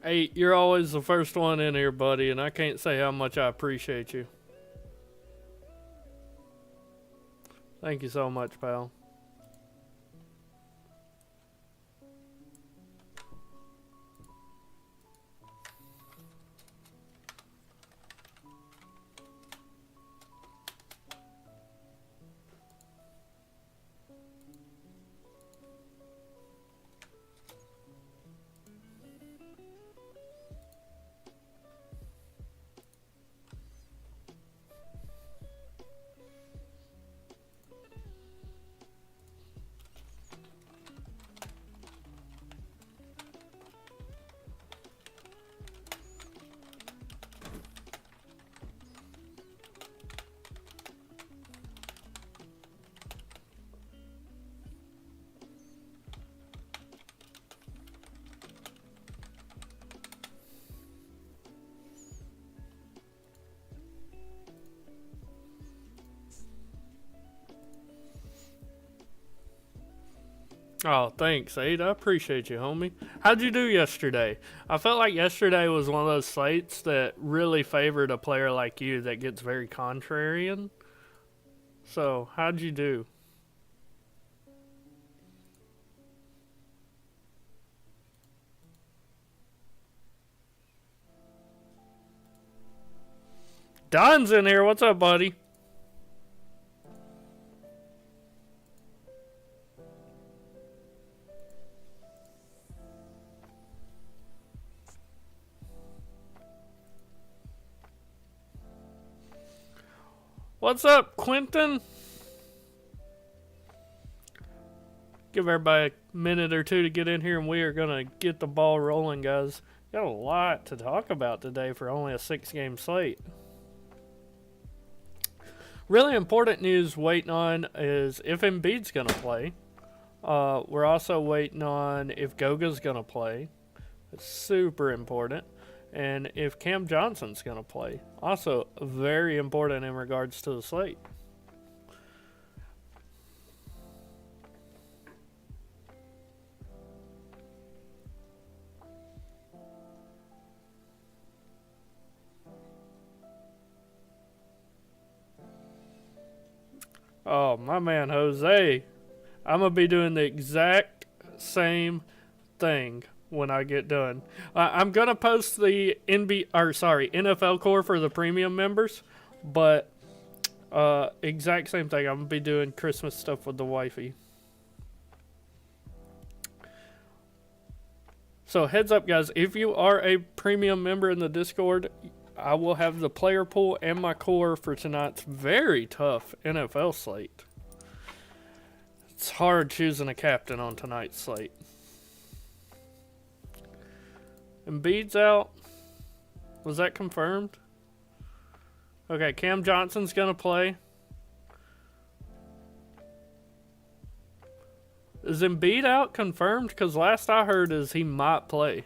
Hey, you're always the first one in here, buddy, and I can't say how much I appreciate you. Thank you so much, pal. Oh, thanks, Aid. I appreciate you, homie. How'd you do yesterday? I felt like yesterday was one of those slates that really favored a player like you that gets very contrarian. So, how'd you do? Don's in here. What's up, buddy? What's up, Quentin? Give everybody a minute or two to get in here, and we are going to get the ball rolling, guys. Got a lot to talk about today for only a 6-game slate. Really important news waiting on is if Embiid's going to play. We're also waiting on if Goga's going to play. It's super important. And if Cam Johnson's going to play. Also very important in regards to the slate. Oh, my man Jose. I'm going to be doing the exact same thing when I get done. I'm going to post the NFL core for the premium members, but exact same thing. I'm going to be doing Christmas stuff with the wifey. So heads up, guys, if you are a premium member in the Discord, I will have the player pool and my core for tonight's very tough NFL slate. It's hard choosing a captain on tonight's slate. Embiid's out. Was that confirmed? Okay, Cam Johnson's going to play. Is Embiid out confirmed? Because last I heard is he might play.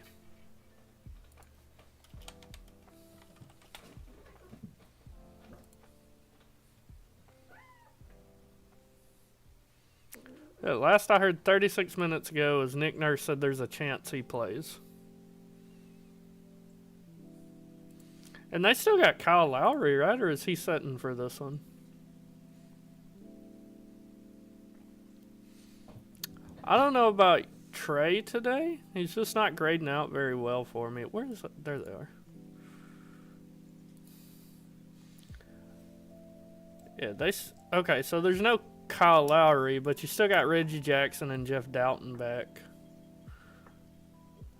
Yeah, last I heard 36 minutes ago is Nick Nurse said there's a chance he plays. And they still got Kyle Lowry, right? Or is he setting for this one? I don't know about Trey today. He's just not grading out very well for me. Where is it? There they are. Yeah, okay, so there's no Kyle Lowry, but you still got Reggie Jackson and Jeff Doughton back.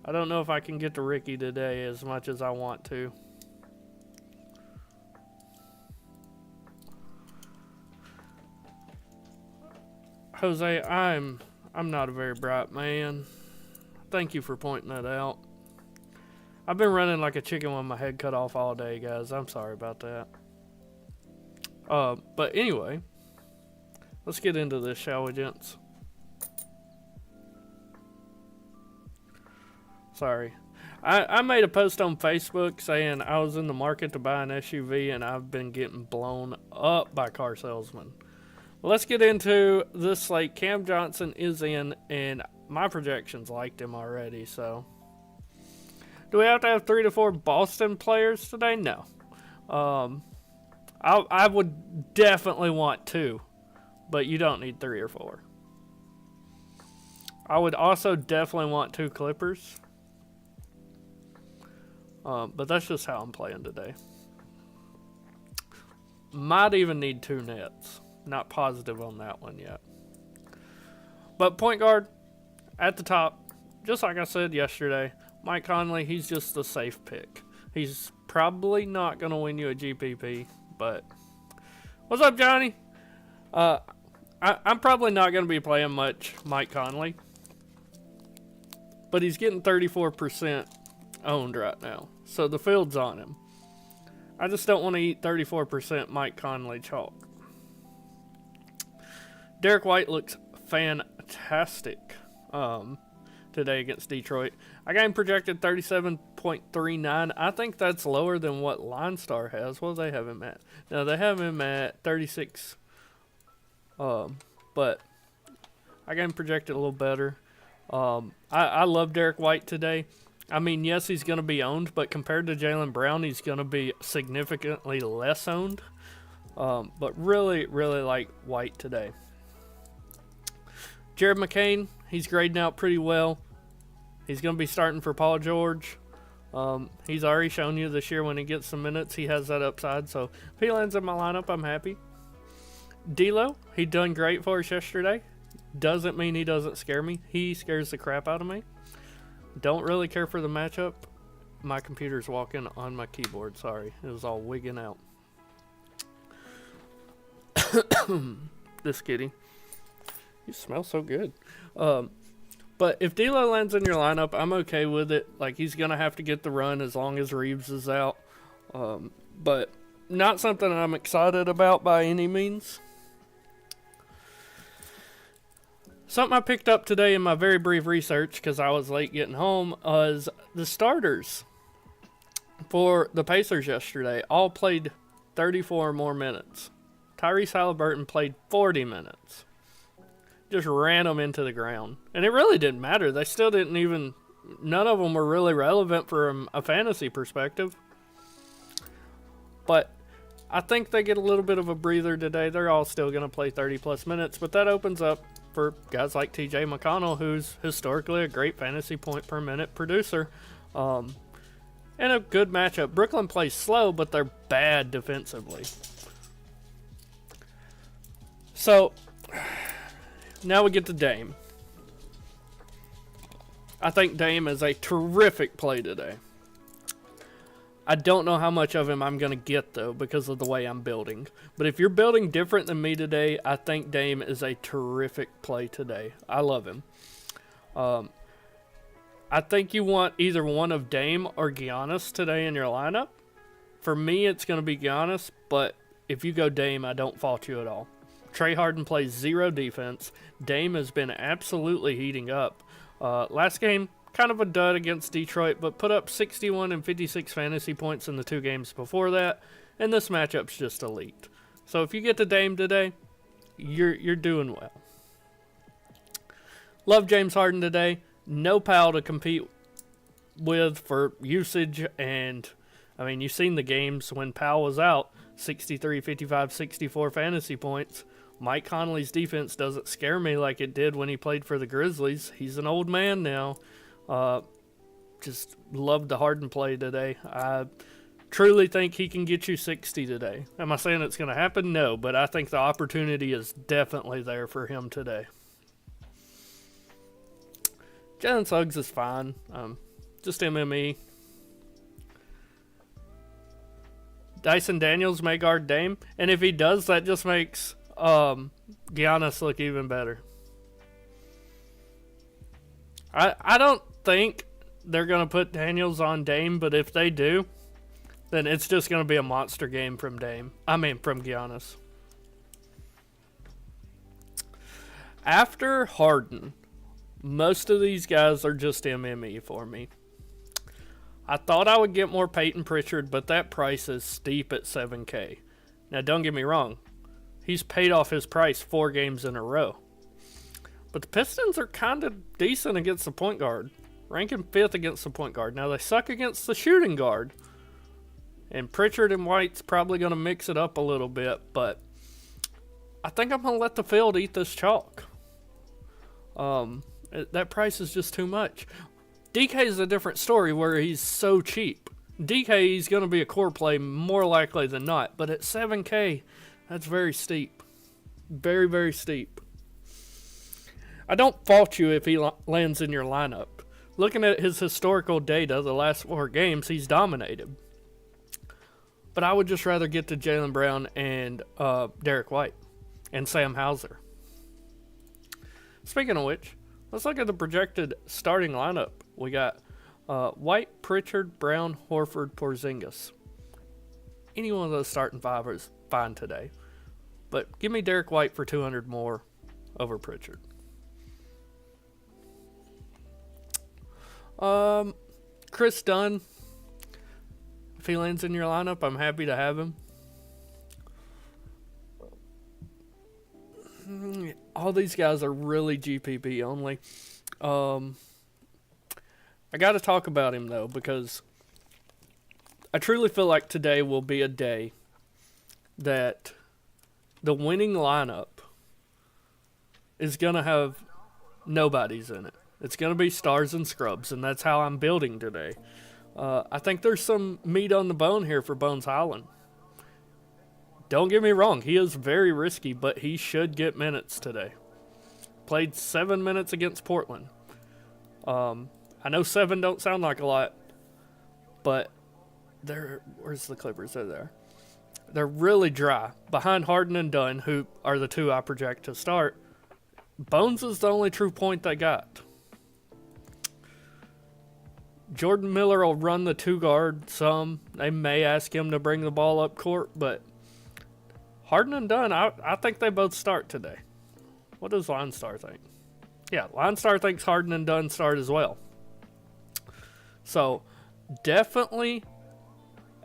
I don't know if I can get to Ricky today as much as I want to. Jose, I'm not a very bright man. Thank you for pointing that out. I've been running like a chicken with my head cut off all day, guys. I'm sorry about that. But anyway, let's get into this, shall we, gents? Sorry. I made a post on Facebook saying I was in the market to buy an SUV, and I've been getting blown up by car salesmen. Let's get into this slate. Cam Johnson is in, and my projections liked him already, so. Do we have to have 3 to 4 Boston players today? No. I would definitely want 2, but you don't need 3 or 4. I would also definitely want 2 Clippers. But that's just how I'm playing today. Might even need 2 Nets. Not positive on that one yet. But point guard, at the top, just like I said yesterday, Mike Conley, he's just a safe pick. He's probably not going to win you a GPP, but... What's up, Johnny? I'm probably not going to be playing much Mike Conley. But he's getting 34% owned right now. So the field's on him. I just don't want to eat 34% Mike Conley chalk. Derek White looks fantastic today against Detroit. I got him projected 37.39. I think that's lower than what LineStar has. What do they have him at? No, they have him at 36. But I got him projected a little better. I love Derek White today. I mean, yes, he's going to be owned, but compared to Jaylen Brown, he's going to be significantly less owned. But really, really like White today. Jared McCain, he's grading out pretty well. He's going to be starting for Paul George. He's already shown you this year when he gets some minutes, he has that upside. So if he lands in my lineup, I'm happy. D'Lo, he done great for us yesterday. Doesn't mean he doesn't scare me. He scares the crap out of me. Don't really care for the matchup. My computer's walking on my keyboard. Sorry, it was all wigging out. This kitty. You smell so good. But if D'Lo lands in your lineup, I'm okay with it. Like, he's going to have to get the run as long as Reeves is out. But not something I'm excited about by any means. Something I picked up today in my very brief research, because I was late getting home, was the starters for the Pacers yesterday all played 34 or more minutes. Tyrese Halliburton played 40 minutes. Just ran them into the ground. And it really didn't matter. They still didn't even... None of them were really relevant from a fantasy perspective. But I think they get a little bit of a breather today. They're all still going to play 30-plus minutes. But that opens up for guys like TJ McConnell, who's historically a great fantasy point per minute producer. And a good matchup. Brooklyn plays slow, but they're bad defensively. So... Now we get to Dame. I think Dame is a terrific play today. I don't know how much of him I'm going to get, though, because of the way I'm building. But if you're building different than me today, I think Dame is a terrific play today. I love him. I think you want either one of Dame or Giannis today in your lineup. For me, it's going to be Giannis, but if you go Dame, I don't fault you at all. Trey Harden plays 0 defense. Dame has been absolutely heating up. Last game, kind of a dud against Detroit, but put up 61 and 56 fantasy points in the 2 games before that, and this matchup's just elite. So if you get to Dame today, you're doing well. Love James Harden today. No Powell to compete with for usage, and I mean, you've seen the games when Powell was out, 63, 55, 64 fantasy points. Mike Conley's defense doesn't scare me like it did when he played for the Grizzlies. He's an old man now. Just loved the Harden play today. I truly think he can get you 60 today. Am I saying it's going to happen? No, but I think the opportunity is definitely there for him today. Jalen Suggs is fine. Just MME. Dyson Daniels may guard Dame, and if he does, that just makes Giannis look even better. I don't think they're going to put Daniels on Dame, but if they do, then it's just going to be a monster game from from Giannis. After Harden, most of these guys are just MME for me. I thought I would get more Peyton Pritchard, but that price is steep at $7K. Now, don't get me wrong. He's paid off his price 4 games in a row. But the Pistons are kind of decent against the point guard. ranking 5th against the point guard. Now, they suck against the shooting guard. And Pritchard and White's probably going to mix it up a little bit, but I think I'm going to let the field eat this chalk. That price is just too much. DK is a different story where he's so cheap. DK, he's going to be a core play more likely than not, but at 7K, that's very steep. Very, very steep. I don't fault you if he lands in your lineup. Looking at his historical data, the last 4 games, he's dominated. But I would just rather get to Jaylen Brown and Derek White and Sam Hauser. Speaking of which, let's look at the projected starting lineup. We got White, Pritchard, Brown, Horford, Porzingis. Any one of those starting 5 is fine today. But give me Derek White for 200 more over Pritchard. Chris Dunn. If he lands in your lineup, I'm happy to have him. All these guys are really GPP only. I got to talk about him, though, because I truly feel like today will be a day that the winning lineup is going to have nobodies in it. It's going to be stars and scrubs, and that's how I'm building today. I think there's some meat on the bone here for Bones Highland. Don't get me wrong, he is very risky, but he should get minutes today. Played 7 minutes against Portland. I know 7 don't sound like a lot, but where's the Clippers? They're there. They're really dry. Behind Harden and Dunn, who are the 2 I project to start, Bones is the only true point they got. Jordan Miller will run the 2 guard some. They may ask him to bring the ball up court, but Harden and Dunn, I think they both start today. What does Line Star think? Yeah, Line Star thinks Harden and Dunn start as well. So, definitely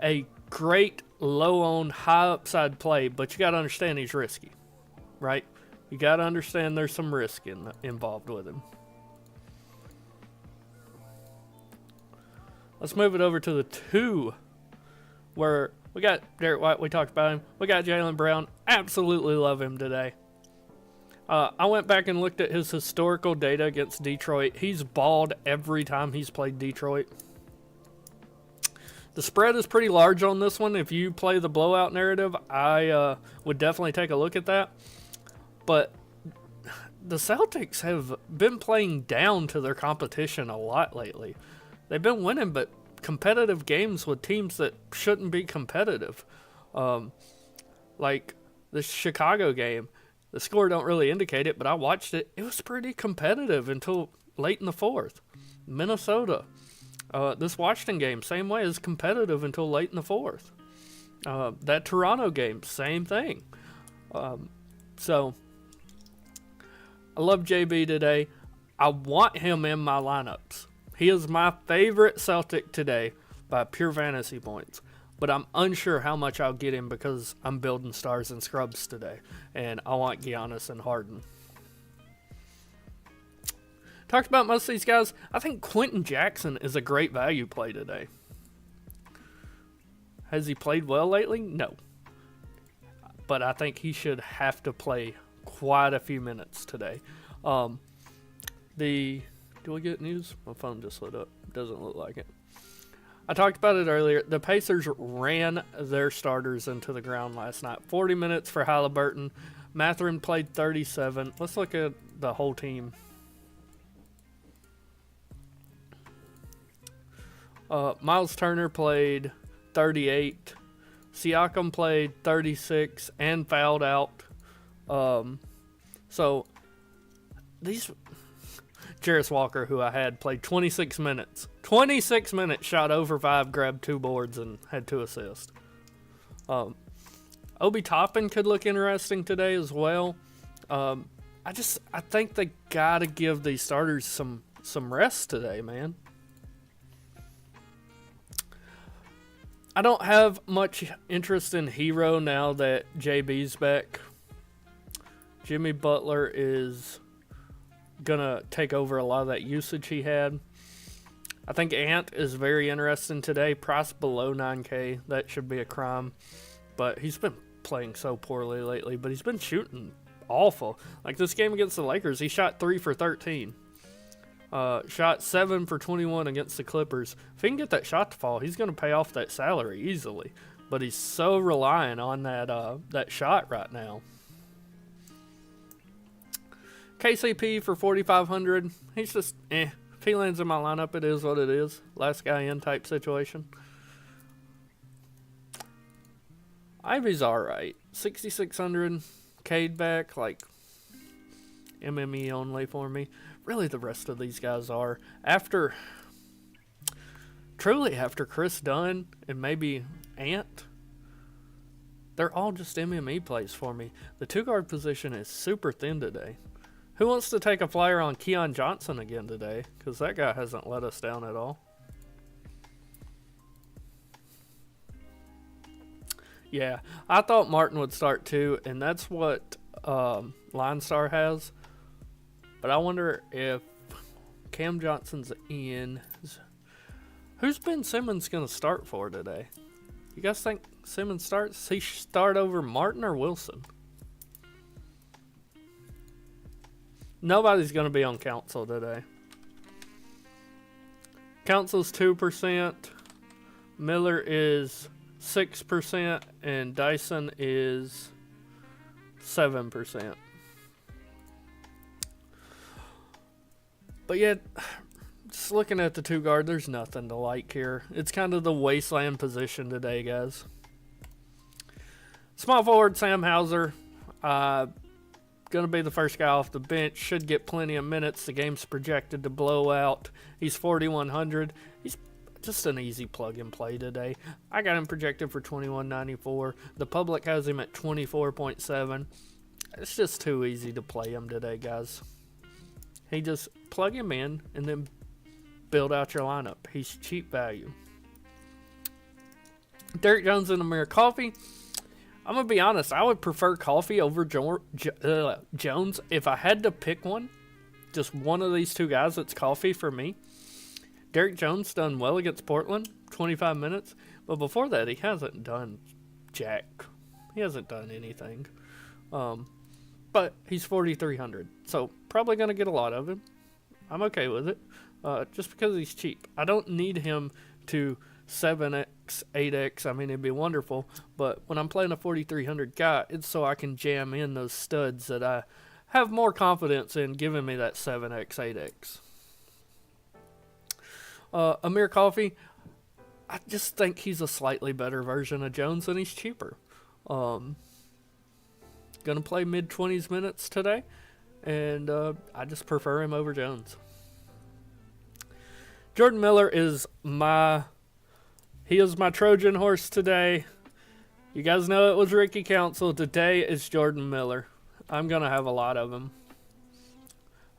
a great low-owned, high-upside play, but you got to understand he's risky, right? You got to understand there's some risk involved with him. Let's move it over to the 2, where we got Derek White. We talked about him. We got Jaylen Brown. Absolutely love him today. I went back and looked at his historical data against Detroit. He's balled every time he's played Detroit. The spread is pretty large on this one. If you play the blowout narrative, I would definitely take a look at that. But the Celtics have been playing down to their competition a lot lately. They've been winning, but competitive games with teams that shouldn't be competitive. Like the Chicago game. The score don't really indicate it, but I watched it. It was pretty competitive until late in the 4th. Minnesota. This Washington game, same way, is competitive until late in the 4th. That Toronto game, same thing. So, I love JB today. I want him in my lineups. He is my favorite Celtic today by pure fantasy points. But I'm unsure how much I'll get him because I'm building stars and scrubs today. And I want Giannis and Harden. Talked about most of these guys. I think Quentin Jackson is a great value play today. Has he played well lately? No. But I think he should have to play quite a few minutes today. Do we get news? My phone just lit up. Doesn't look like it. I talked about it earlier. The Pacers ran their starters into the ground last night. 40 minutes for Halliburton. Mathurin played 37. Let's look at the whole team. Miles Turner played 38. Siakam played 36 and fouled out. So these Jarris Walker, who I had, played 26 minutes. 26 minutes, shot over 5, grabbed 2 boards, and had 2 assists. Obi Toppin could look interesting today as well. I think they gotta give these starters some rest today, man. I don't have much interest in Hero now that JB's back. Jimmy Butler is gonna take over a lot of that usage he had. I think Ant is very interesting today. Price below 9K. That should be a crime. But he's been playing so poorly lately. But he's been shooting awful. Like this game against the Lakers, he shot 3 for 13. Shot 7 for 21 against the Clippers. If he can get that shot to fall, he's going to pay off that salary easily. But he's so reliant on that shot right now. KCP for 4,500. He's just If he lands in my lineup, it is what it is. Last guy in type situation. Ivy's alright. 6,600. Cade back, like MME only for me. Really, the rest of these guys are. After Chris Dunn and maybe Ant, they're all just MME plays for me. The 2-guard position is super thin today. Who wants to take a flyer on Keon Johnson again today? Because that guy hasn't let us down at all. Yeah, I thought Martin would start too, and that's what Line Star has. But I wonder if Cam Johnson's in. Who's Ben Simmons going to start for today? You guys think Simmons starts? Does he start over Martin or Wilson? Nobody's going to be on Council today. Council's 2%. Miller is 6%. And Dyson is 7%. But yet, just looking at the 2-guard, there's nothing to like here. It's kind of the wasteland position today, guys. Small forward, Sam Hauser. Going to be the first guy off the bench. Should get plenty of minutes. The game's projected to blow out. He's 4,100. He's just an easy plug-and-play today. I got him projected for 21.94. The public has him at 24.7. It's just too easy to play him today, guys. He just plug him in and then build out your lineup. He's cheap value. Derrick Jones and Amir Coffey. I'm going to be honest. I would prefer Coffey over Jones. If I had to pick one, just one of these two guys, it's Coffey for me. Derrick Jones done well against Portland, 25 minutes. But before that, he hasn't done jack. He hasn't done anything. But he's 4,300. So probably going to get a lot of him. I'm okay with it. Just because he's cheap. I don't need him to 7x, 8x. I mean, it'd be wonderful. But when I'm playing a 4,300 guy, it's so I can jam in those studs that I have more confidence in giving me that 7x, 8x. Amir Coffey, I just think he's a slightly better version of Jones and he's cheaper. Going to play mid-20s minutes today. And I just prefer him over Jones. Jordan Miller is my Trojan horse today. You guys know it was Ricky Council. Today is Jordan Miller. I'm going to have a lot of him.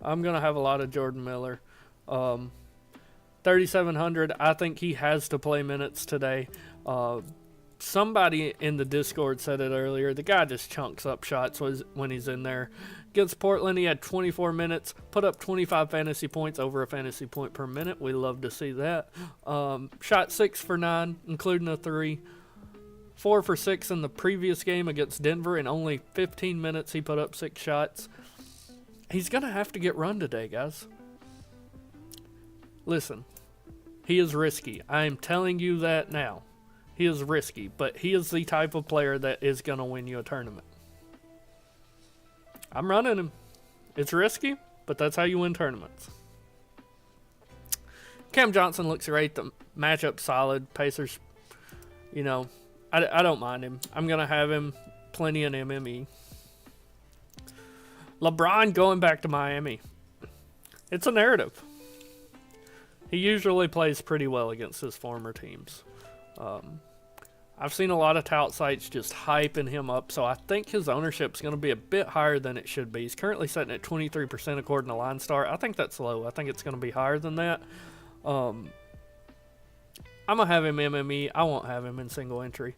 I'm going to have a lot of Jordan Miller. 3,700. I think he has to play minutes today. Somebody in the Discord said it earlier. The guy just chunks up shots when he's in there. Against Portland, he had 24 minutes, put up 25 fantasy points, over a fantasy point per minute. We love to see that. Shot 6 for 9, including a 3. 4 for 6 in the previous game against Denver. In only 15 minutes, he put up 6 shots. He's going to have to get run today, guys. Listen, he is risky. I am telling you that now. He is risky, but he is the type of player that is going to win you a tournament. I'm running him. It's risky, but that's how you win tournaments. Cam Johnson looks great. The matchup's solid. Pacers, I don't mind him. I'm going to have him plenty in MME. LeBron going back to Miami. It's a narrative. He usually plays pretty well against his former teams. I've seen a lot of tout sites just hyping him up, so I think his ownership is going to be a bit higher than it should be. He's currently sitting at 23% according to Line Star. I think that's low. I think it's going to be higher than that. I'm going to have him MME. I won't have him in single entry.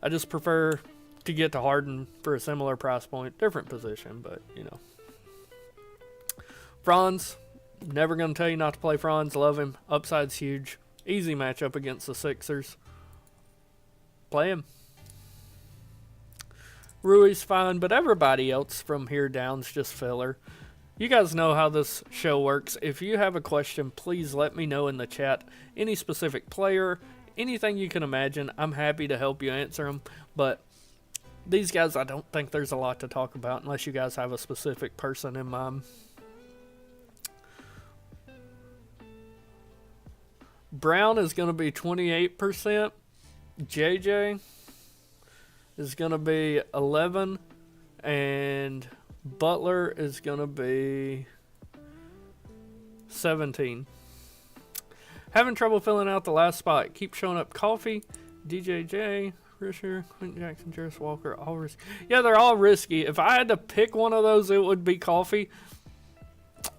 I just prefer to get to Harden for a similar price point. Different position, but, Franz, Never going to tell you not to play Franz. Love him. Upside's huge. Easy matchup against the Sixers. Play him. Rui's fine, but everybody else from here down's just filler. You guys know how this show works. If you have a question, please let me know in the chat. Any specific player, anything you can imagine, I'm happy to help you answer them. But these guys, I don't think there's a lot to talk about unless you guys have a specific person in mind. Brown is going to be 28%. JJ is going to be 11%. And Butler is going to be 17%. Having trouble filling out the last spot. Keep showing up. Coffee, DJJ, Risher, Quentin Jackson, Jarris Walker, all risky. Yeah, they're all risky. If I had to pick one of those, it would be Coffee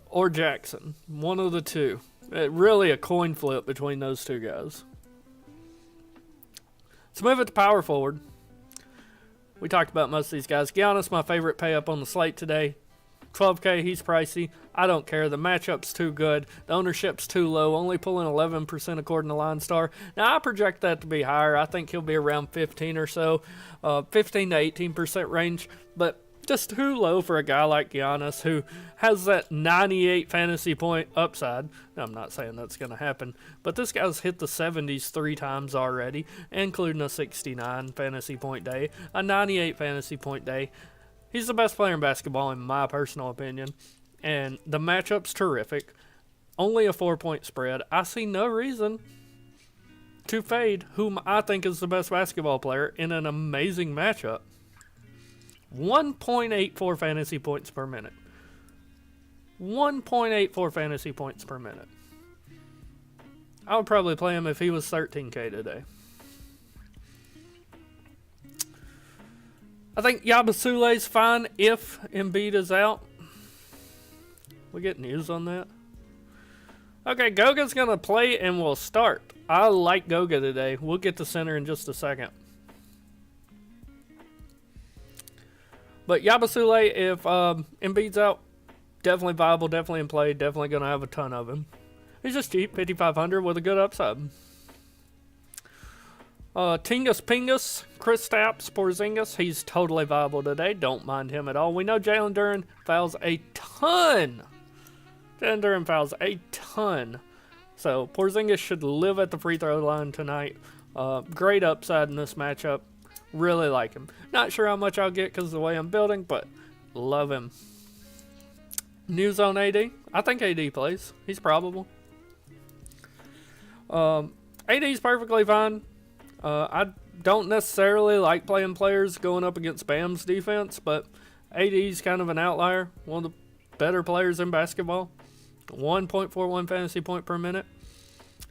or Jackson. One of the two. Really a coin flip between those two guys. Let's move it to power forward. We talked about most of these guys. Giannis, my favorite pay up on the slate today. 12K, he's pricey. I don't care. The matchup's too good. The ownership's too low. Only pulling 11% according to Line Star. Now, I project that to be higher. I think he'll be around 15 or so. 15 to 18% range. But just too low for a guy like Giannis who has that 98 fantasy point upside. Now, I'm not saying that's going to happen, but this guy's hit the 70s 3 times already, including a 69 fantasy point day, a 98 fantasy point day. He's the best player in basketball in my personal opinion, and the matchup's terrific. Only a 4-point spread. I see no reason to fade whom I think is the best basketball player in an amazing matchup. 1.84 fantasy points per minute. 1.84 fantasy points per minute. I would probably play him if he was 13K today. I think Yabasule's fine if Embiid is out. We get news on that. Okay, Goga's going to play and we'll start. I like Goga today. We'll get to center in just a second. But Yabasule, if Embiid's out, definitely viable, definitely in play, definitely going to have a ton of him. He's just cheap, 5,500 with a good upside. Tingus Pingus, Kristaps Porzingis, he's totally viable today. Don't mind him at all. We know Jalen Duren fouls a ton. Jalen Duren fouls a ton. So Porzingis should live at the free throw line tonight. Great upside in this matchup. Really like him. Not sure how much I'll get because of the way I'm building, but love him. News on AD. I think AD plays. He's probable. AD's perfectly fine. I don't necessarily like playing players going up against Bam's defense, but AD's kind of an outlier. One of the better players in basketball. 1.41 fantasy point per minute.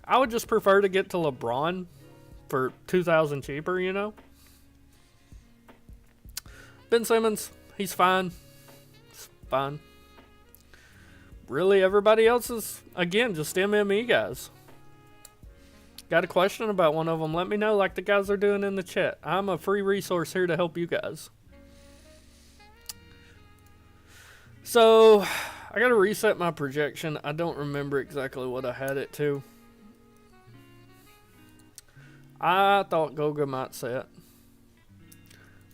I would just prefer to get to LeBron for 2,000 cheaper, you know? Ben Simmons, he's fine. It's fine. Really, everybody else is, again, just MME guys. Got a question about one of them? Let me know like the guys are doing in the chat. I'm a free resource here to help you guys. So, I got to reset my projection. I don't remember exactly what I had it to. I thought Goga might set.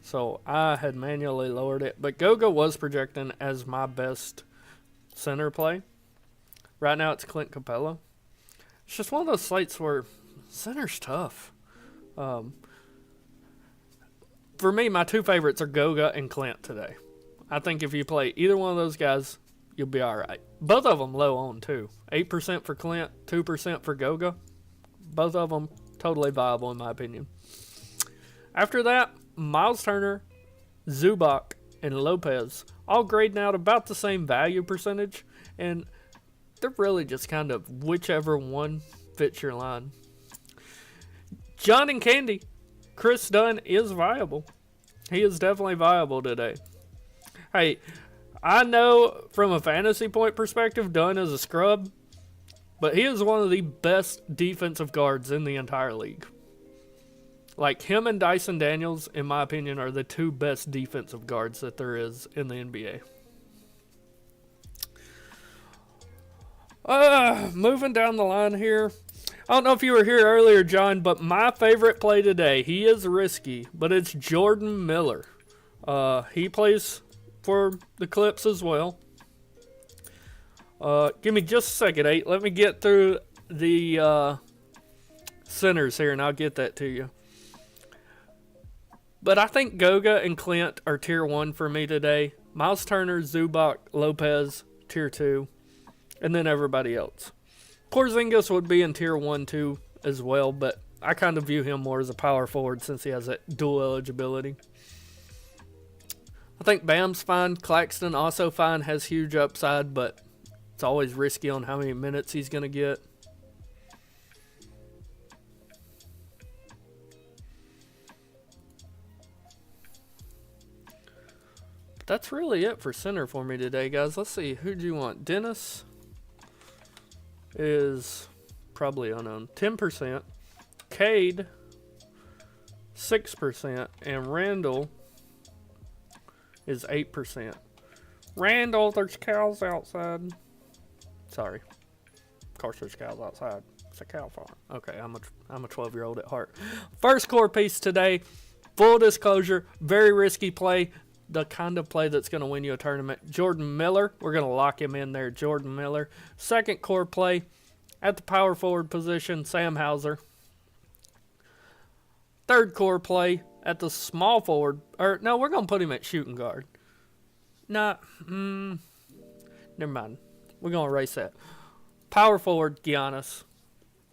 So I had manually lowered it. But Goga was projecting as my best center play. Right now it's Clint Capella. It's just one of those slates where center's tough. For me, my two favorites are Goga and Clint today. I think if you play either one of those guys, you'll be all right. Both of them low on too. 8% for Clint, 2% for Goga. Both of them totally viable in my opinion. After that, Miles Turner, Zubac, and Lopez all grading out about the same value percentage, and they're really just kind of whichever one fits your line. John and Candy, Chris Dunn is viable. He is definitely viable today. Hey, I know from a fantasy point perspective, Dunn is a scrub, but he is one of the best defensive guards in the entire league. Like, him and Dyson Daniels, in my opinion, are the two best defensive guards that there is in the NBA. Moving down the line here. I don't know if you were here earlier, John, but my favorite play today, he is risky, but it's Jordan Miller. He plays for the Clips as well. Give me just a second, 8. Let me get through the centers here, and I'll get that to you. But I think Goga and Clint are tier 1 for me today. Miles Turner, Zubac, Lopez, tier 2. And then everybody else. Porzingis would be in tier 1 too as well, but I kind of view him more as a power forward since he has that dual eligibility. I think Bam's fine. Claxton also fine, has huge upside, but it's always risky on how many minutes he's going to get. But that's really it for center for me today, guys. Let's see. Who do you want? Dennis is probably unknown. 10%. Cade, 6%. And Randall is 8%. Randall, there's cows outside. Sorry. Of course there's cows outside. It's a cow farm. Okay, I'm a 12-year-old at heart. First core piece today. Full disclosure, very risky play. The kind of play that's going to win you a tournament. Jordan Miller. We're going to lock him in there. Jordan Miller. Second core play at the power forward position. Sam Hauser. Third core play at the small forward. Or no, we're going to put him at shooting guard. Nah. Never mind. We're going to erase that. Power forward, Giannis.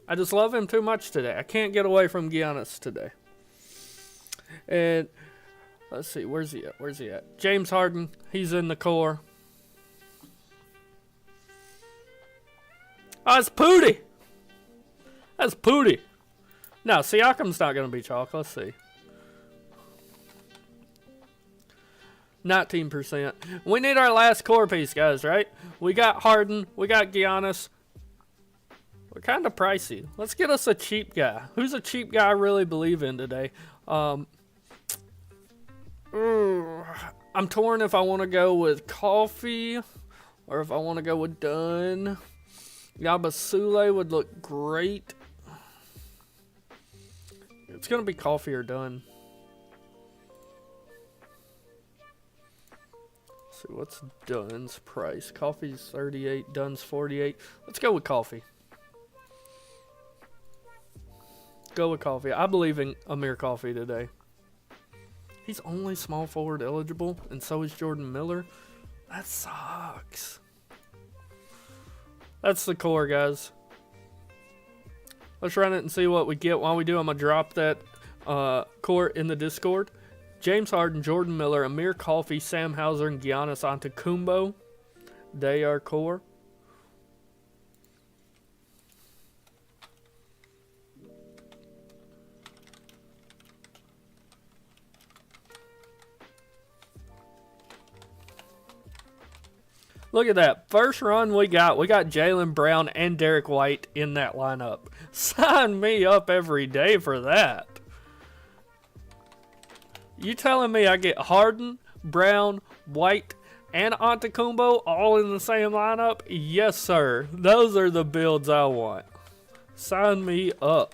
I just love him too much today. I can't get away from Giannis today. And let's see, where's he at? James Harden, he's in the core. Oh, it's Pooty. That's Pooty. No, Siakam's not going to be chalk. Let's see. 19%. We need our last core piece, guys, right? We got Harden. We got Giannis. We're kind of pricey. Let's get us a cheap guy. Who's a cheap guy I really believe in today? I'm torn if I want to go with Coffee or if I want to go with Dunn. Yabasule would look great. It's going to be Coffee or Dunn. Let's see, what's Dunn's price? Coffee's 38, Dunn's 48. Let's go with Coffee. Go with Coffee. I believe in Amir Coffee today. He's only small forward eligible, and so is Jordan Miller. That sucks. That's the core, guys. Let's run it and see what we get. While we do, I'm going to drop that core in the Discord. James Harden, Jordan Miller, Amir Coffee, Sam Hauser, and Giannis Antetokounmpo. They are core. Look at that. First run we got Jaylen Brown and Derek White in that lineup. Sign me up every day for that. You telling me I get Harden, Brown, White, and Antetokounmpo all in the same lineup? Yes, sir. Those are the builds I want. Sign me up.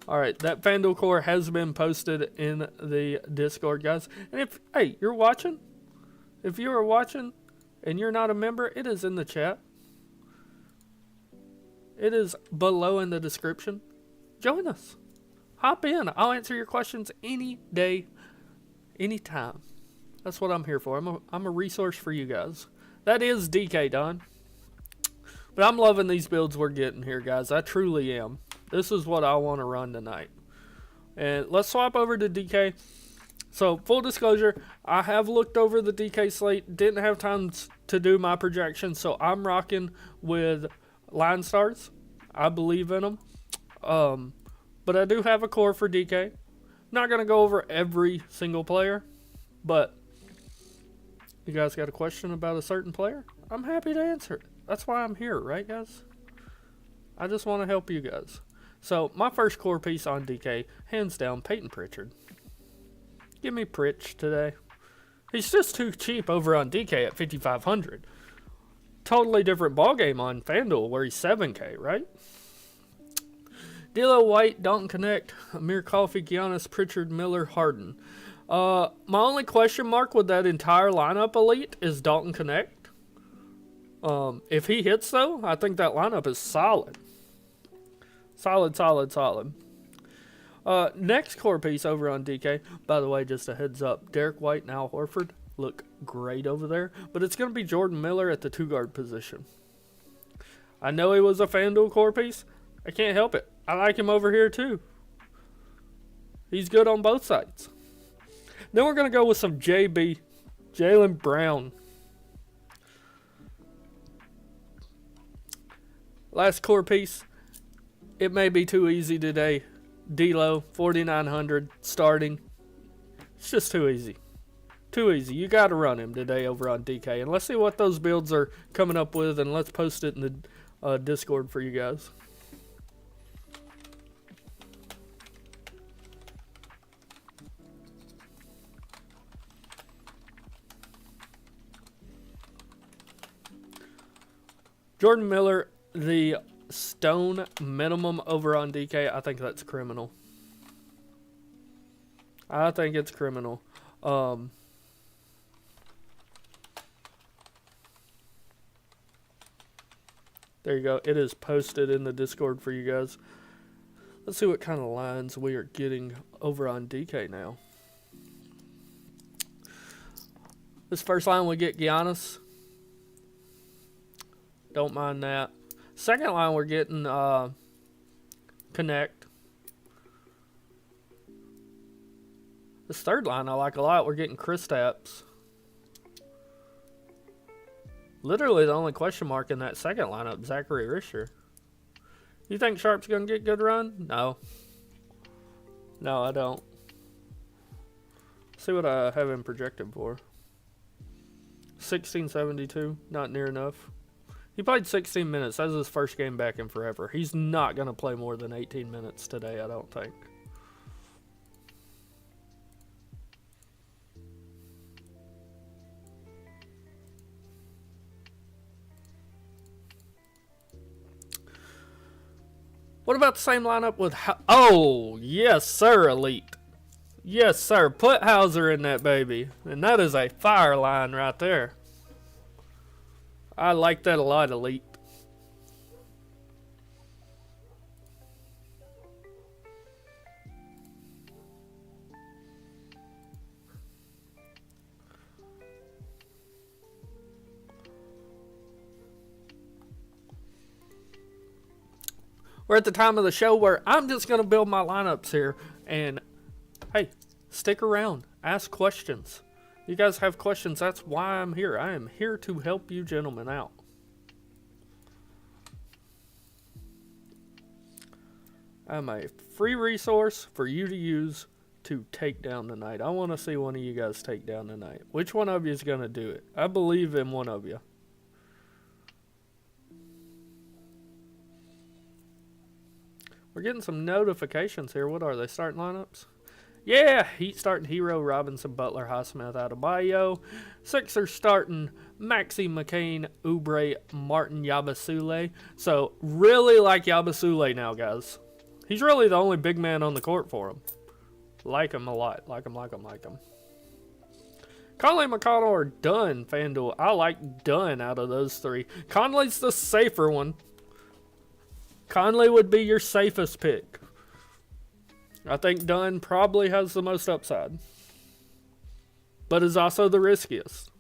All right, that FanDuel core has been posted in the Discord, guys. And if you're watching, if you are watching and you're not a member, it is in the chat. It is below in the description. Join us. Hop in. I'll answer your questions any day, anytime. That's what I'm here for. I'm a resource for you guys. That is DK Don. But I'm loving these builds we're getting here, guys. I truly am. This is what I want to run tonight. And let's swap over to DK. So, full disclosure, I have looked over the DK slate. Didn't have time to do my projections, so I'm rocking with line stars. I believe in them. But I do have a core for DK. Not going to go over every single player. But you guys got a question about a certain player? I'm happy to answer it. That's why I'm here, right, guys? I just want to help you guys. So, my first core piece on DK, hands down, Peyton Pritchard. Give me Pritch today. He's just too cheap over on DK at 5,500. Totally different ballgame on FanDuel where he's 7K, right? D'Lo, White, Dalton Connect, Amir Coffey, Giannis, Pritchard, Miller, Harden. My only question mark with that entire lineup, Elite, is Dalton Connect. If he hits, though, I think that lineup is solid. Solid. Next core piece over on DK. By the way, just a heads up. Derek White and Al Horford look great over there. But it's going to be Jordan Miller at the 2-guard position. I know he was a FanDuel core piece. I can't help it. I like him over here, too. He's good on both sides. Then we're going to go with some JB. Jaylen Brown. Last core piece. It may be too easy today. D'Lo, 4,900 starting. It's just too easy. Too easy. You got to run him today over on DK. And let's see what those builds are coming up with, and let's post it in the Discord for you guys. Jordan Miller, the stone minimum over on DK, I think that's criminal. I think it's criminal. There you go. It is posted in the Discord for you guys. Let's see what kind of lines we are getting over on DK now. This first line we get Giannis. Don't mind that. Second line we're getting Connect. This third line I like a lot. We're getting Kristaps. Literally the only question mark in that second lineup, Zachary Risher. You think Sharp's going to get good run? No. No, I don't. See what I have him projected for. 1672. Not near enough. He played 16 minutes. That's his first game back in forever. He's not going to play more than 18 minutes today, I don't think. What about the same lineup with... Oh, yes, sir, Elite. Yes, sir. Put Hauser in that baby. And that is a fire line right there. I like that a lot, Elite. We're at the time of the show where I'm just going to build my lineups here. And, hey, stick around. Ask questions. You guys have questions. That's why I'm here. I am here to help you gentlemen out. I'm a free resource for you to use to take down tonight. I want to see one of you guys take down tonight. Which one of you is going to do it? I believe in one of you. We're getting some notifications here. What are they? Starting lineups? Yeah, Heat starting Hero, Robinson, Butler, Highsmith, Adebayo. Sixers starting Maxey, McCain, Oubre, Martin, Yabusele. So, really like Yabusele now, guys. He's really the only big man on the court for him. Like him a lot. Like him. Conley, McConnell, or Dunn, FanDuel. I like Dunn out of those three. Conley's the safer one. Conley would be your safest pick. I think Dunn probably has the most upside, but is also the riskiest.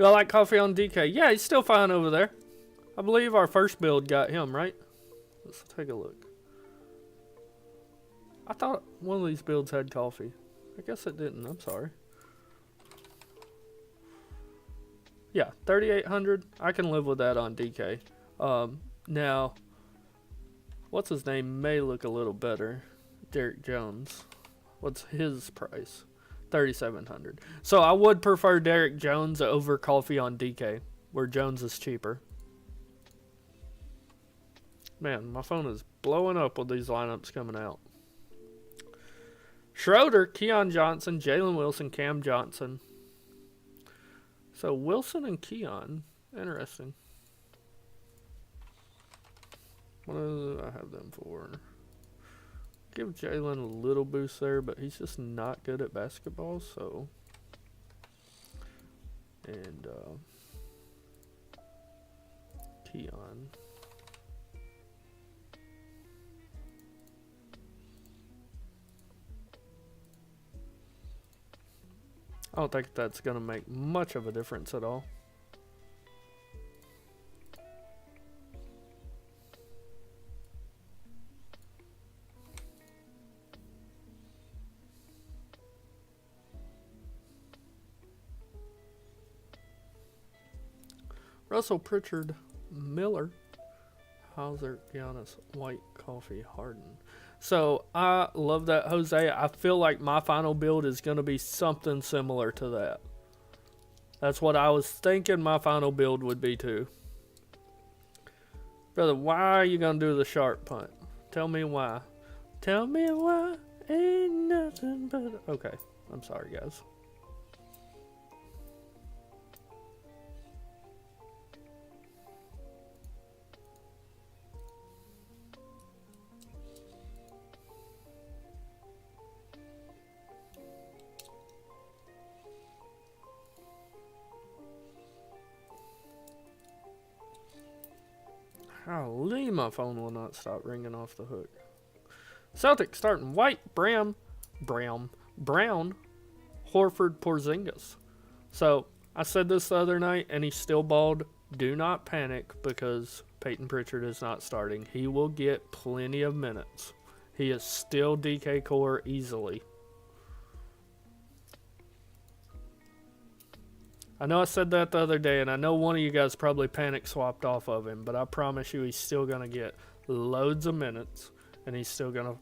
Do I like coffee on DK? Yeah, he's still fine over there. I believe our first build got him, right? Let's take a look. I thought one of these builds had coffee. I guess it didn't. I'm sorry. Yeah, 3,800. I can live with that on DK. Now, what's his name may look a little better. Derek Jones. What's his price? 3,700. So I would prefer Derek Jones over coffee on DK, where Jones is cheaper. Man, my phone is blowing up with these lineups coming out. Schroeder, Keon Johnson, Jalen Wilson, Cam Johnson. So Wilson and Keon, interesting. What do I have them for? Give Jalen a little boost there, but he's just not good at basketball, so. And Keon. I don't think that's going to make much of a difference at all. Russell Pritchard, Miller, Hauser, Giannis, White, Coffee, Harden. So I love that, Jose. I feel like my final build is going to be something similar to that. That's what I was thinking my final build would be too. Brother, why are you going to do the sharp punt? Tell me why. Tell me why. Ain't nothing but... Okay, I'm sorry, guys. Golly, my phone will not stop ringing off the hook. Celtics starting White, Brown, Horford, Porzingis. So, I said this the other night, and he's still bald. Do not panic because Peyton Pritchard is not starting. He will get plenty of minutes. He is still DK core easily. I know I said that the other day, and I know one of you guys probably panic swapped off of him, but I promise you he's still going to get loads of minutes, and he's still going to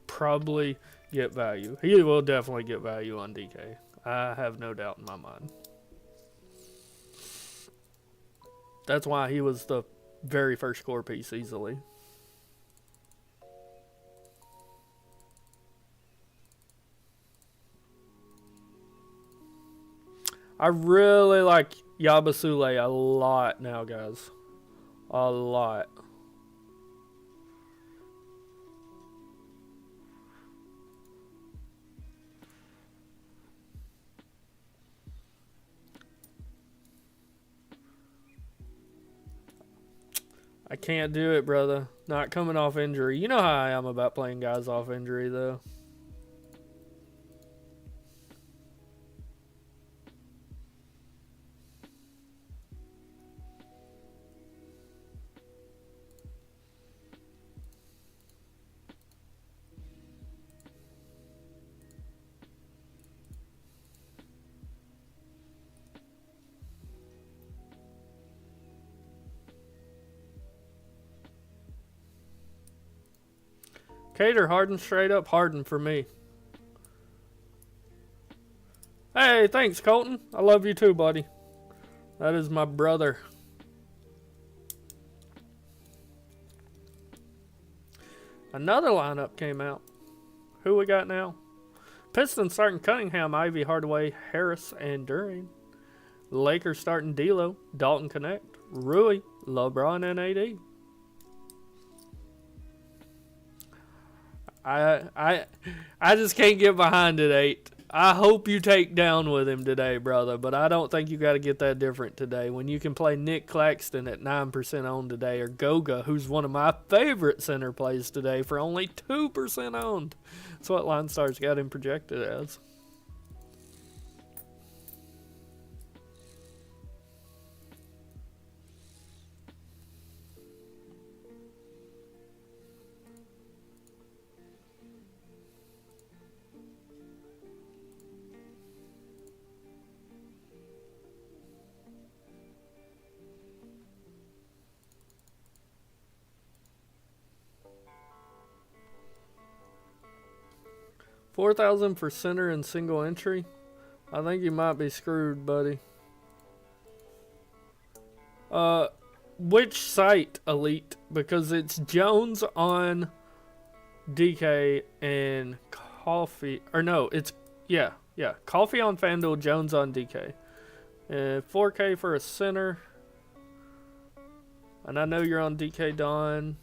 probably get value. He will definitely get value on DK. I have no doubt in my mind. That's why he was the very first core piece easily. I really like Yabasule a lot now, guys. A lot. I can't do it, brother. Not coming off injury. You know how I am about playing guys off injury, though. Cater Harden, straight up Harden for me. Hey, thanks, Colton. I love you too, buddy. That is my brother. Another lineup came out. Who we got now? Pistons starting Cunningham, Ivy, Hardaway, Harris, and Duran. Lakers starting D'Lo, Dalton Connect, Rui, LeBron, and AD. I just can't get behind it, 8. I hope you take down with him today, brother, but I don't think you got to get that different today. When you can play Nick Claxton at 9% owned today, or Goga, who's one of my favorite center plays today, for only 2% owned. That's what Line Stars got him projected as. 4,000 for center and single entry. I think you might be screwed, buddy. Which site, Elite? Because it's Jones on DK and Coffee. Or no, it's, yeah. Coffee on FanDuel, Jones on DK. 4K for a center. And I know you're on DK Don.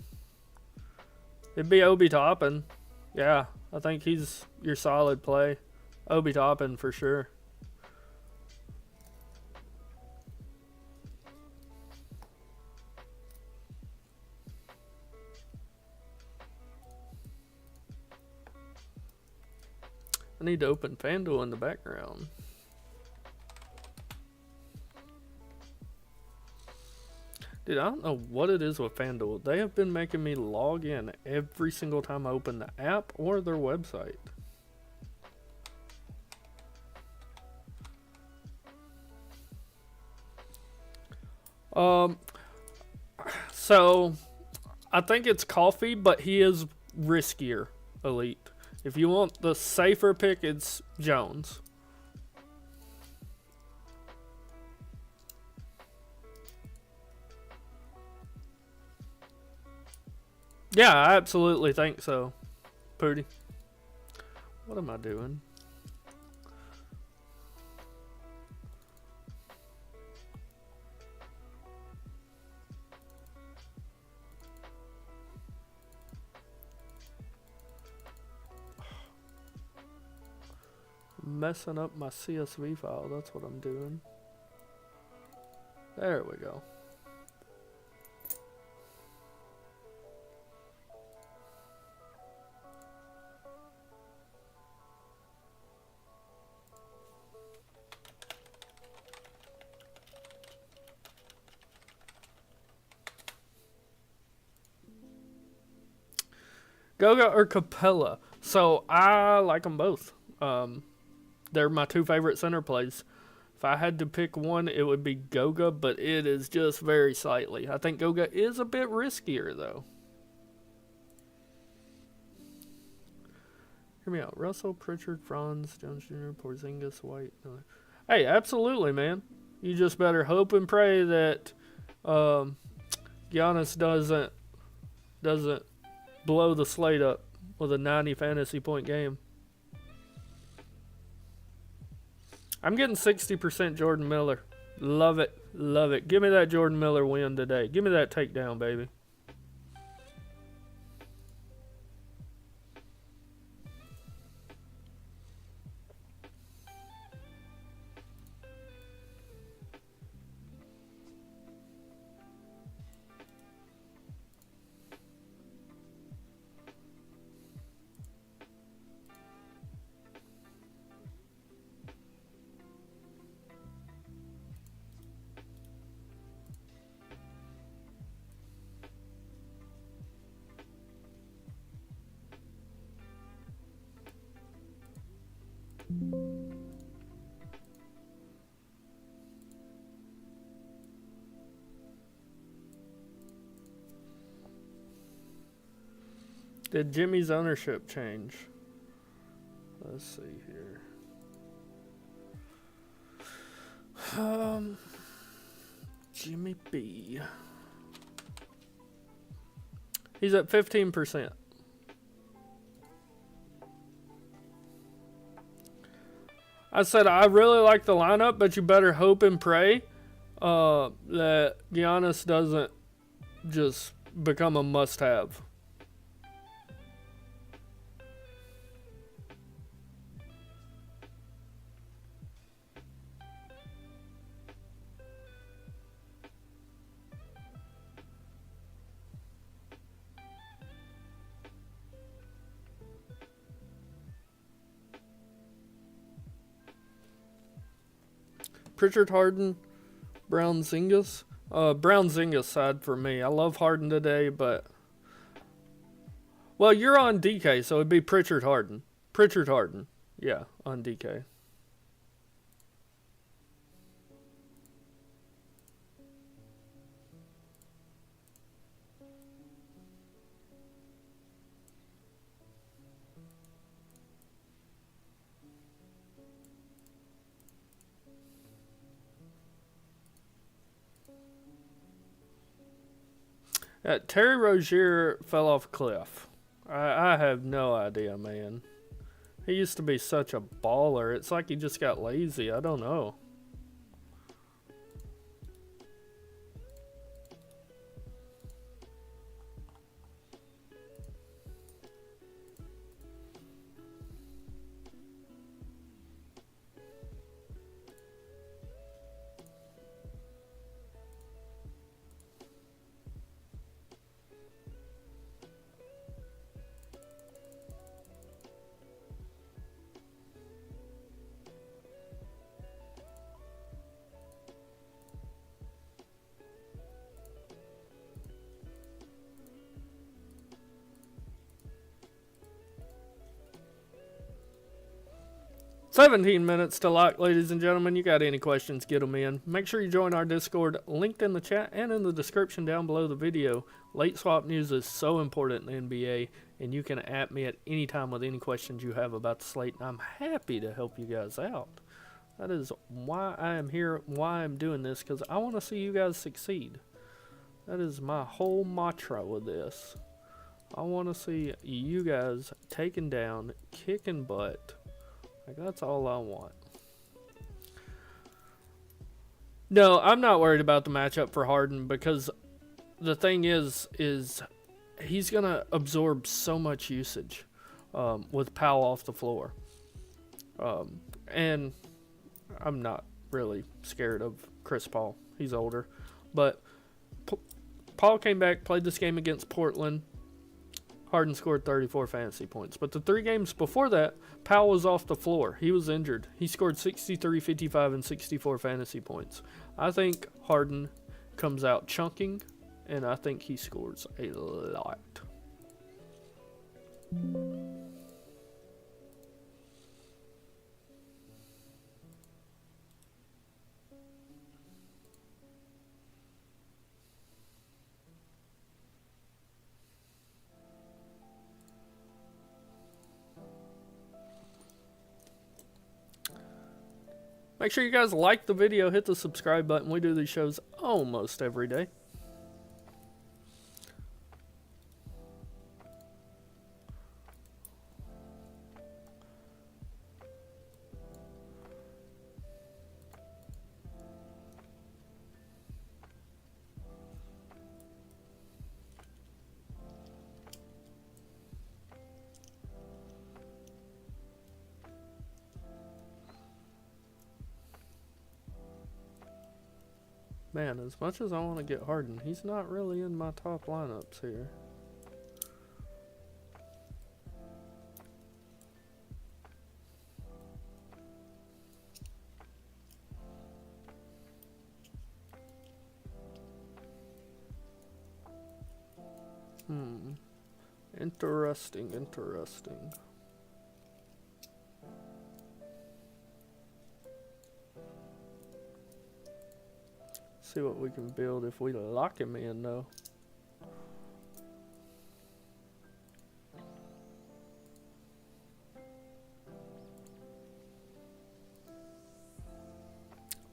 It'd be Obi Toppin. Yeah, I think he's your solid play. Obi Toppin for sure. I need to open FanDuel in the background. Dude, I don't know what it is with FanDuel. They have been making me log in every single time I open the app or their website. So I think it's Coffee, but he is riskier, Elite. If you want the safer pick, it's Jones. Yeah, I absolutely think so, Pooty. What am I doing? Messing up my CSV file, that's what I'm doing. There we go. Goga or Capella? So I like them both. They're my two favorite center plays. If I had to pick one, it would be Goga, but it is just very slightly. I think Goga is a bit riskier, though. Hear me out. Russell, Pritchard, Franz, Jones Jr., Porzingis, White. Hey, absolutely, man. You just better hope and pray that Giannis doesn't blow the slate up with a 90 fantasy point game. I'm getting 60% Jordan Miller. Love it. Love it. Give me that Jordan Miller win today. Give me that takedown, baby. Did Jimmy's ownership change? Let's see here. Jimmy B. He's at 15%. I said I really like the lineup, but you better hope and pray that Giannis doesn't just become a must-have. Pritchard, Harden, Brown, Zingas. Brown, Zingas side for me. I love Harden today, but... Well, you're on DK, so it'd be Pritchard, Harden. Pritchard, Harden. Yeah, on DK. Terry Rozier fell off a cliff. I have no idea, man. He used to be such a baller. It's like he just got lazy. I don't know. "17 minutes to lock, ladies and gentlemen. You got any questions, get them in. Make sure you join our Discord, linked in the chat and in the description down below the video. Late swap news is so important in the NBA, and you can at me at any time with any questions you have about the slate, and I'm happy to help you guys out. That is why I am here, why I'm doing this, because I want to see you guys succeed. That is my whole mantra with this. I want to see you guys taken down, kicking butt. Like, that's all I want. No, I'm not worried about the matchup for Harden, because the thing is he's going to absorb so much usage with Powell off the floor. And I'm not really scared of Chris Paul. He's older. But Paul came back, played this game against Portland. Harden scored 34 fantasy points. But the 3 games before that, Powell was off the floor. He was injured. He scored 63, 55, and 64 fantasy points. I think Harden comes out chunking, and I think he scores a lot. Make sure you guys like the video, hit the subscribe button. We do these shows almost every day. Man, as much as I want to get Harden, he's not really in my top lineups here. Interesting. See what we can build if we lock him in, though.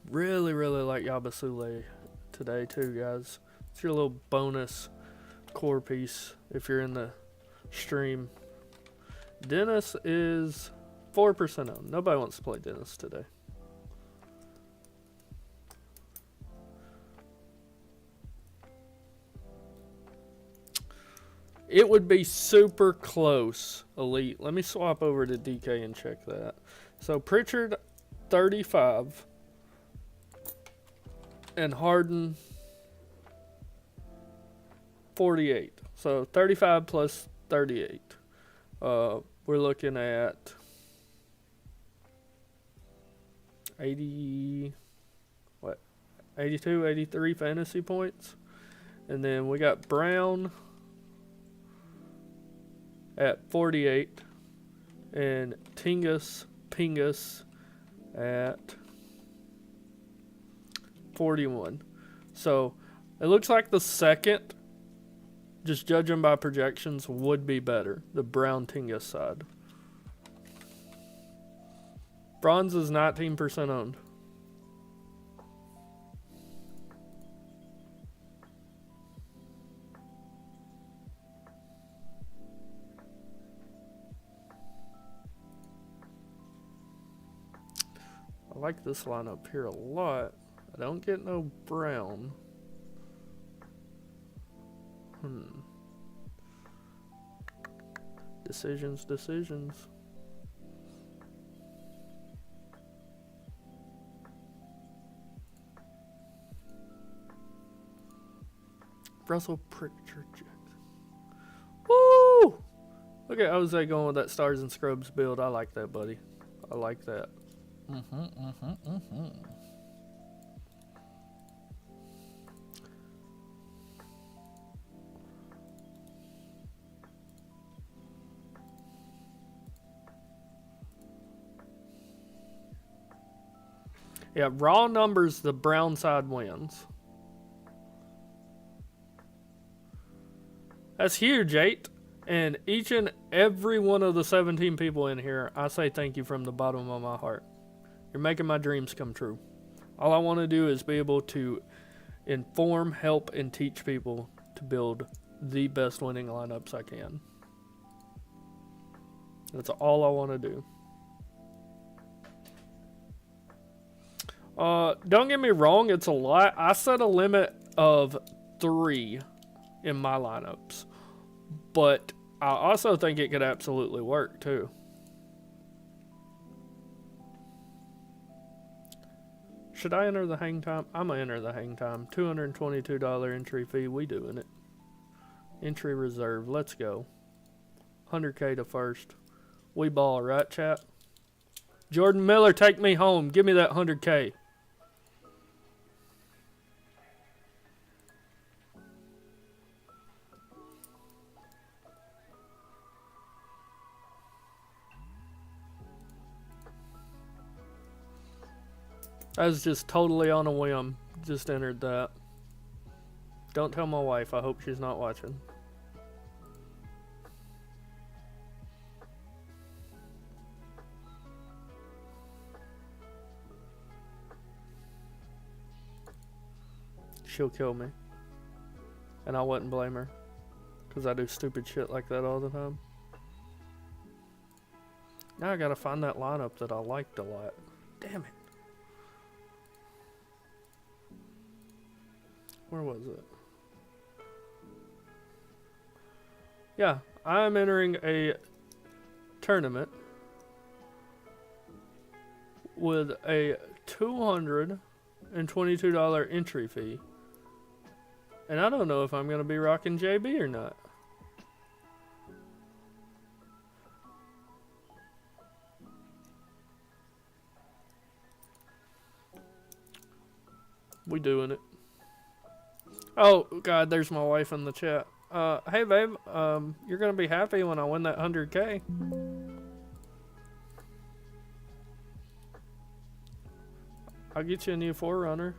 Really like Yabasule today, too, guys. It's your little bonus core piece if you're in the stream. Dennis is 4% owned. Nobody wants to play Dennis today. It would be super close, Elite. Let me swap over to DK and check that. So Pritchard, 35. And Harden, 48. So 35 plus 38. We're looking at 82, 83 fantasy points. And then we got Brown at 48, and Pingus at 41. So it looks like the second, just judging by projections, would be better. The Brown Tingus side. Bronze is 19% owned. like this lineup here a lot. I don't get no brown. Decisions. Russell Pritchard Jackson. Woo! Look at Jose going with that Stars and Scrubs build. I like that, buddy. I like that. Yeah, raw numbers, the brown side wins. That's huge, 8. And each and every one of the 17 people in here, I say thank you from the bottom of my heart. You're making my dreams come true. All I want to do is be able to inform, help, and teach people to build the best winning lineups I can. That's all I want to do. Don't get me wrong, it's a lot. I set a limit of 3 in my lineups, but I also think it could absolutely work too. Should I enter the hang time? I'm gonna enter the hang time. $222 entry fee. We doing it. Entry reserve. Let's go. 100K to first. We ball, right, chat? Jordan Miller, take me home. Give me that 100K. I was just totally on a whim. Just entered that. Don't tell my wife. I hope she's not watching. She'll kill me. And I wouldn't blame her. Because I do stupid shit like that all the time. Now I gotta find that lineup that I liked a lot. Damn it. Where was it? Yeah, I'm entering a tournament with a $222 entry fee. And I don't know if I'm going to be rocking JB or not. We doing it. Oh, God, there's my wife in the chat. Hey, babe, you're going to be happy when I win that 100K. I'll get you a new 4Runner.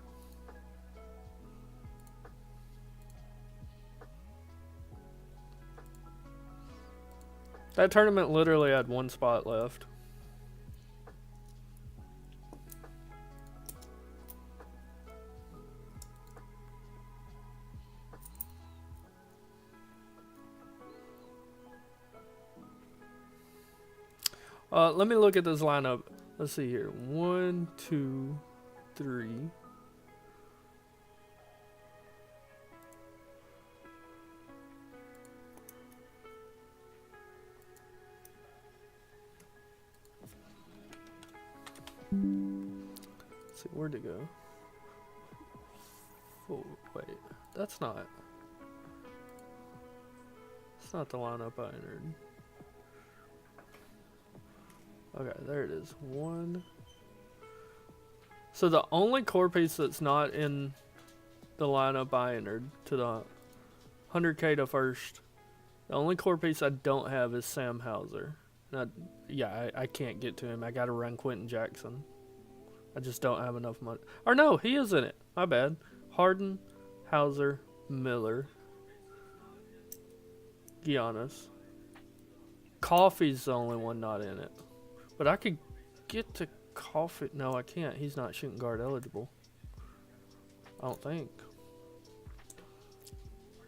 That tournament literally had 1 spot left. Let me look at this lineup. Let's see here. 1, 2, 3. Let's see, where'd it go? Oh, wait, that's not. It's not the lineup I entered. Okay, there it is. 1. So the only core piece that's not in the lineup I entered to the 100K to first, the only core piece I don't have is Sam Hauser. I can't get to him. I gotta run Quentin Jackson. I just don't have enough money. Or no, he is in it. My bad. Harden, Hauser, Miller, Giannis. Coffee's the only one not in it. But I could get to Coffee. No, I can't. He's not shooting guard eligible. I don't think.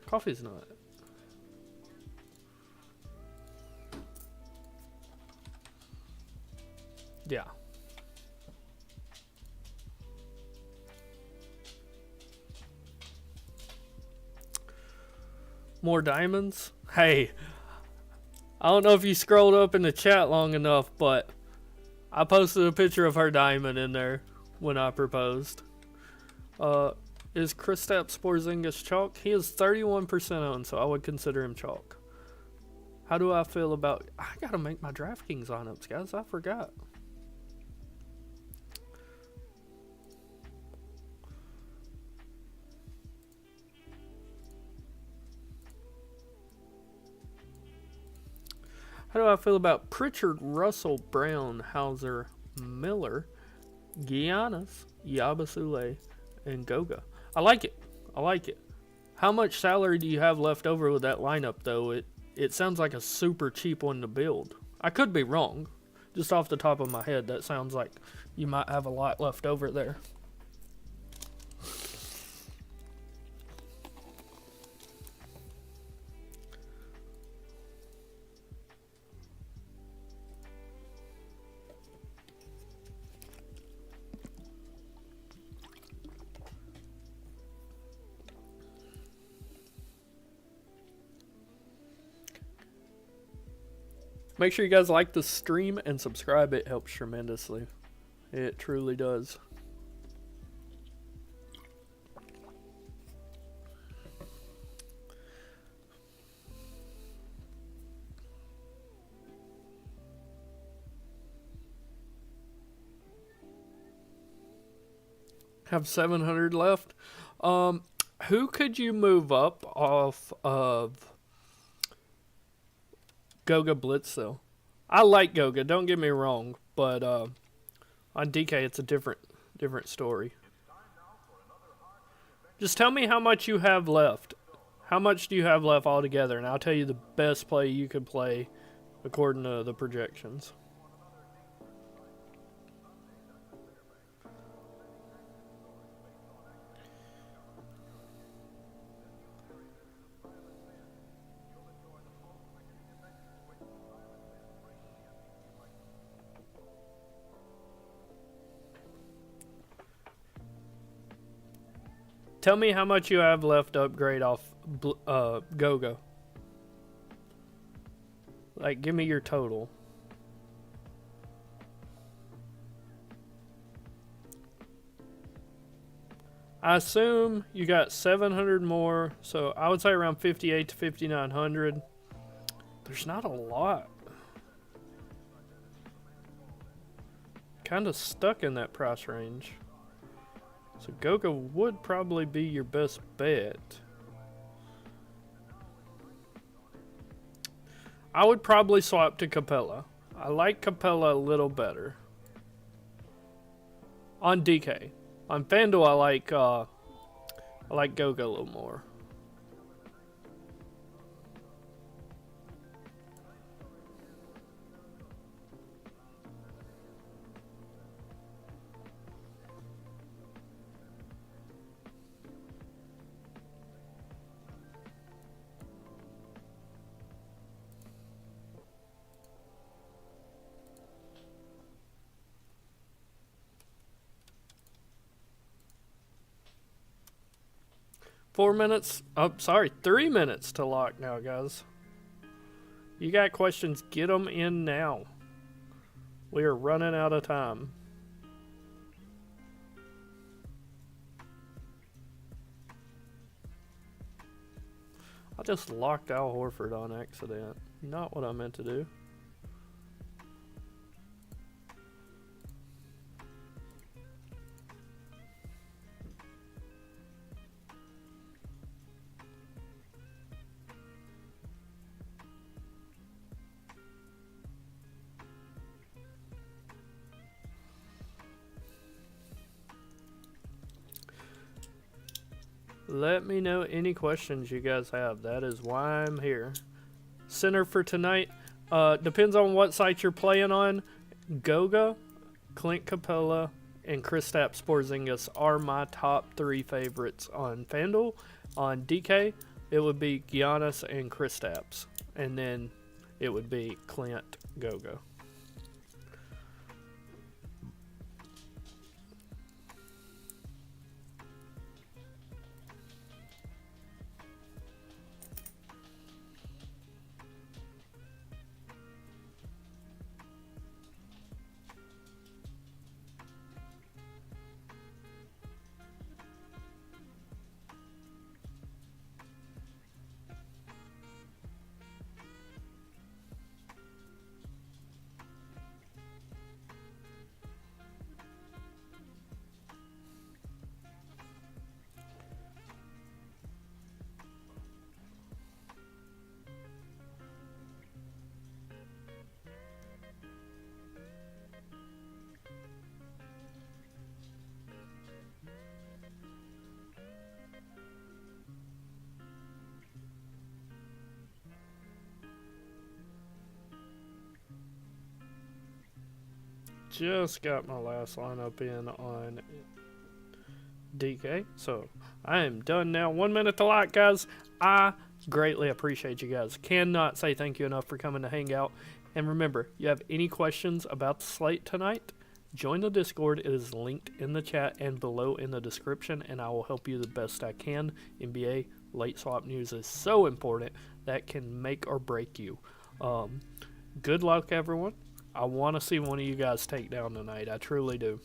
Coffee's not. Yeah. More diamonds? Hey, I don't know if you scrolled up in the chat long enough, but I posted a picture of her diamond in there when I proposed. Is Kristaps Porzingis chalk? He is 31% owned, so I would consider him chalk. How do I feel about... I gotta make my DraftKings lineups, guys. I forgot. How do I feel about Pritchard, Russell, Brown, Hauser, Miller, Giannis, Yabusele, and Goga? I like it. I like it. How much salary do you have left over with that lineup, though? It sounds like a super cheap one to build. I could be wrong. Just off the top of my head, that sounds like you might have a lot left over there. Make sure you guys like the stream and subscribe. It helps tremendously. It truly does. Have 700 left. Who could you move up off of Goga Blitzville? I like Goga, don't get me wrong, but on DK it's a different story. Just tell me how much you have left. How much do you have left altogether, and I'll tell you the best play you could play according to the projections. Tell me how much you have left to upgrade off Goga. Like, give me your total. I assume you got 700 more, so I would say around 58 to 5,900. There's not a lot. Kind of stuck in that price range. So Goga would probably be your best bet. I would probably swap to Capella. I like Capella a little better. On DK. On FanDuel I like Goga a little more. Four minutes. Oh, sorry. 3 minutes to lock now, guys. You got questions, get them in now. We are running out of time. I just locked Al Horford on accident. Not what I meant to do. Let me know any questions you guys have. That is why I'm here. Center for tonight. Depends on what site you're playing on. Goga, Clint Capella, and Kristaps Porzingis are my top 3 favorites on FanDuel. On DK, it would be Giannis and Kristaps. And then it would be Clint, Goga. just got my last lineup in on DK, so I am done now. 1 minute to lock, guys. I greatly appreciate you guys. Cannot say thank you enough for coming to hang out. And remember, you have any questions about the slate tonight, join the Discord. It is linked in the chat and below in the description, and I will help you the best I can. NBA late swap news is so important that can make or break you. Good luck, everyone. I want to see one of you guys take down tonight. I truly do.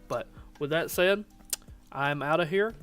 But with that said, I'm out of here.